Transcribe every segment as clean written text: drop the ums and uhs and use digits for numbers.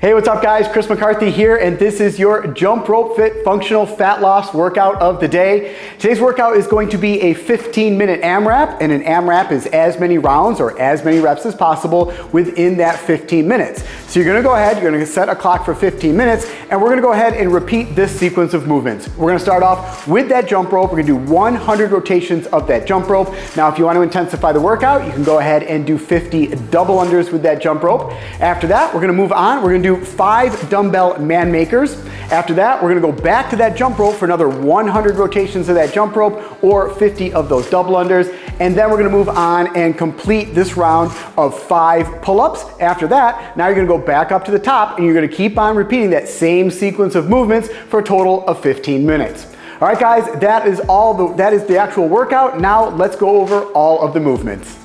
Hey, what's up guys? Chris McCarthy here, and this is your Jump Rope Fit Functional Fat Loss Workout of the day. Today's workout is going to be a 15-minute AMRAP, and an AMRAP is as many rounds or as many reps as possible within that 15 minutes. So you're gonna go ahead, you're gonna set a clock for 15 minutes, and we're gonna go ahead and repeat this sequence of movements. We're gonna start off with that jump rope. We're gonna do 100 rotations of that jump rope. Now, if you want to intensify the workout, you can go ahead and do 50 double unders with that jump rope. After that, we're gonna move on. We're gonna do 5 dumbbell Manmakers. After that, we're gonna go back to that jump rope for another 100 rotations of that jump rope or 50 of those double unders. And then we're gonna move on and complete this round of 5 pull-ups. After that, now you're gonna go back up to the top and you're gonna keep on repeating that same sequence of movements for a total of 15 minutes. All right, guys, that is the actual workout. Now let's go over all of the movements.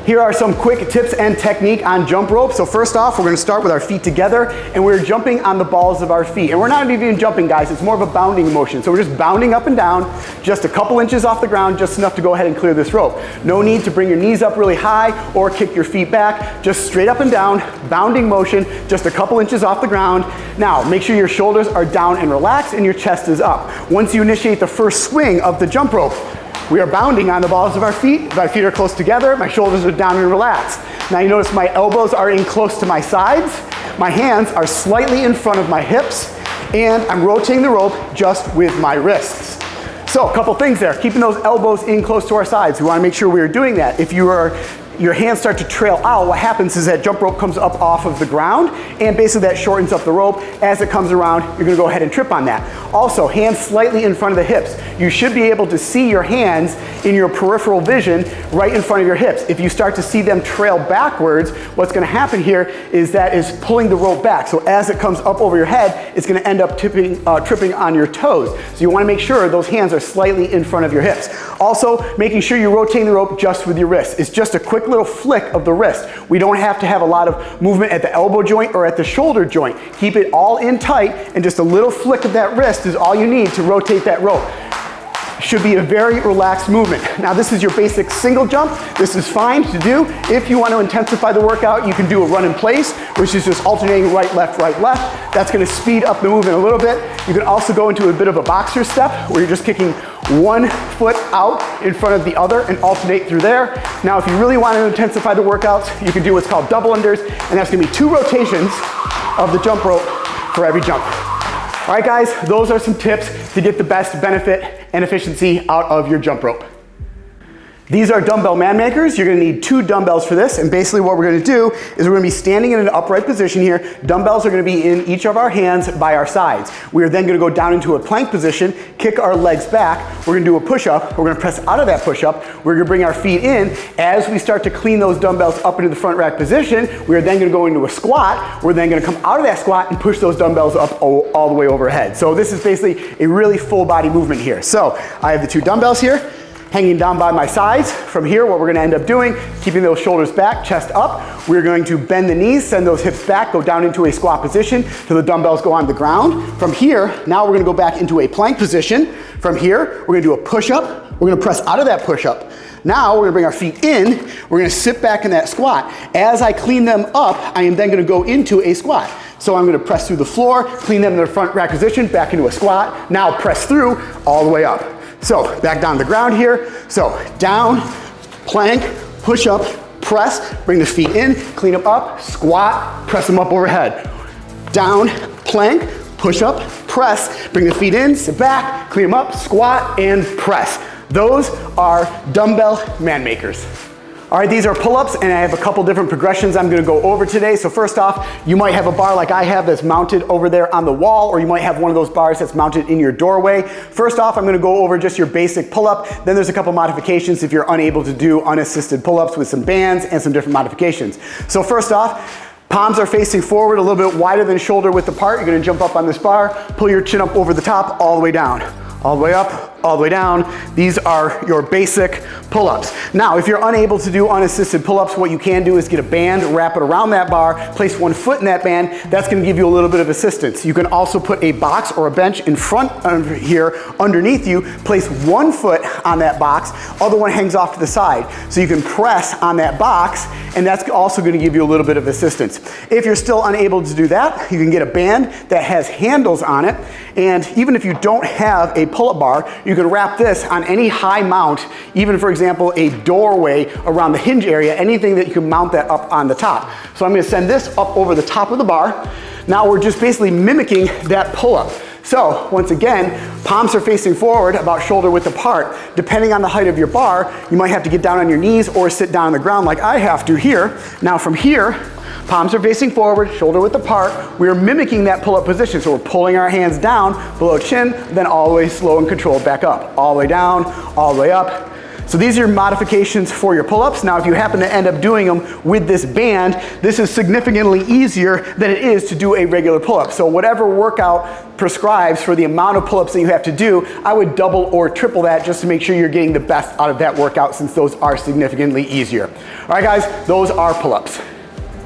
Here are some quick tips and technique on jump rope. So first off, we're gonna start with our feet together, and we're jumping on the balls of our feet. And we're not even jumping, guys, it's more of a bounding motion. So we're just bounding up and down, just a couple inches off the ground, just enough to go ahead and clear this rope. No need to bring your knees up really high or kick your feet back, just straight up and down, bounding motion, just a couple inches off the ground. Now, make sure your shoulders are down and relaxed and your chest is up. Once you initiate the first swing of the jump rope, we are bounding on the balls of our feet. My feet are close together. My shoulders are down and relaxed. Now you notice my elbows are in close to my sides. My hands are slightly in front of my hips, and I'm rotating the rope just with my wrists. So a couple things there. Keeping those elbows in close to our sides. We want to make sure we are doing that. If your hands start to trail out, what happens is that jump rope comes up off of the ground, and basically that shortens up the rope. As it comes around, you're gonna go ahead and trip on that. Also, hands slightly in front of the hips. You should be able to see your hands in your peripheral vision right in front of your hips. If you start to see them trail backwards, what's gonna happen here is that is pulling the rope back. So as it comes up over your head, it's gonna end up tripping on your toes. So you wanna make sure those hands are slightly in front of your hips. Also, making sure you're rotating the rope just with your wrists. It's just a quick little flick of the wrist. We don't have to have a lot of movement at the elbow joint or at the shoulder joint. Keep it all in tight, and just a little flick of that wrist is all you need to rotate that rope. Should be a very relaxed movement. Now this is your basic single jump. This is fine to do. If you want to intensify the workout, you can do a run in place, which is just alternating right, left, right, left. That's going to speed up the movement a little bit. You can also go into a bit of a boxer step where you're just kicking one foot out in front of the other and alternate through there. Now if you really want to intensify the workouts, you can do what's called double unders, and that's going to be 2 rotations of the jump rope for every jump. All right, guys, those are some tips to get the best benefit and efficiency out of your jump rope. These are Dumbbell Manmakers. You're gonna need 2 dumbbells for this, and basically what we're gonna do is we're gonna be standing in an upright position here. Dumbbells are gonna be in each of our hands by our sides. We are then gonna go down into a plank position, kick our legs back. We're gonna do a push-up. We're gonna press out of that push-up. We're gonna bring our feet in. As we start to clean those dumbbells up into the front rack position, we are then gonna go into a squat. We're then gonna come out of that squat and push those dumbbells up all the way overhead. So this is basically a really full body movement here. So I have the 2 dumbbells here, hanging down by my sides. From here, what we're gonna end up doing, keeping those shoulders back, chest up, we're going to bend the knees, send those hips back, go down into a squat position till the dumbbells go on the ground. From here, now we're gonna go back into a plank position. From here, we're gonna do a push-up. We're gonna press out of that push-up. Now we're gonna bring our feet in. We're gonna sit back in that squat. As I clean them up, I am then gonna go into a squat. So I'm gonna press through the floor, clean them in their front rack position, back into a squat. Now press through all the way up. So back down to the ground here. So down, plank, push up, press, bring the feet in, clean them up, squat, press them up overhead. Down, plank, push up, press, bring the feet in, sit back, clean them up, squat, and press. Those are Dumbbell Manmakers. All right, these are pull-ups, and I have a couple different progressions I'm gonna go over today. So first off, you might have a bar like I have that's mounted over there on the wall, or you might have one of those bars that's mounted in your doorway. First off, I'm gonna go over just your basic pull-up. Then there's a couple modifications if you're unable to do unassisted pull-ups with some bands and some different modifications. So first off, palms are facing forward, a little bit wider than shoulder width apart. You're gonna jump up on this bar, pull your chin up over the top, all the way down, all the way up, all the way down. These are your basic pull-ups. Now, if you're unable to do unassisted pull-ups, what you can do is get a band, wrap it around that bar, place one foot in that band. That's gonna give you a little bit of assistance. You can also put a box or a bench in front of here underneath you, place one foot on that box, other one hangs off to the side. So you can press on that box, and that's also gonna give you a little bit of assistance. If you're still unable to do that, you can get a band that has handles on it, and even if you don't have a pull-up bar, you can wrap this on any high mount, even for example, a doorway around the hinge area, anything that you can mount that up on the top. So I'm gonna send this up over the top of the bar. Now we're just basically mimicking that pull-up. So once again, palms are facing forward, about shoulder width apart. Depending on the height of your bar, you might have to get down on your knees or sit down on the ground like I have to here. Now from here, palms are facing forward, shoulder width apart. We're mimicking that pull-up position. So we're pulling our hands down below chin, then all the way slow and controlled back up. All the way down, all the way up. So these are your modifications for your pull-ups. Now, if you happen to end up doing them with this band, this is significantly easier than it is to do a regular pull-up. So whatever workout prescribes for the amount of pull-ups that you have to do, I would double or triple that just to make sure you're getting the best out of that workout, since those are significantly easier. All right, guys, those are pull-ups.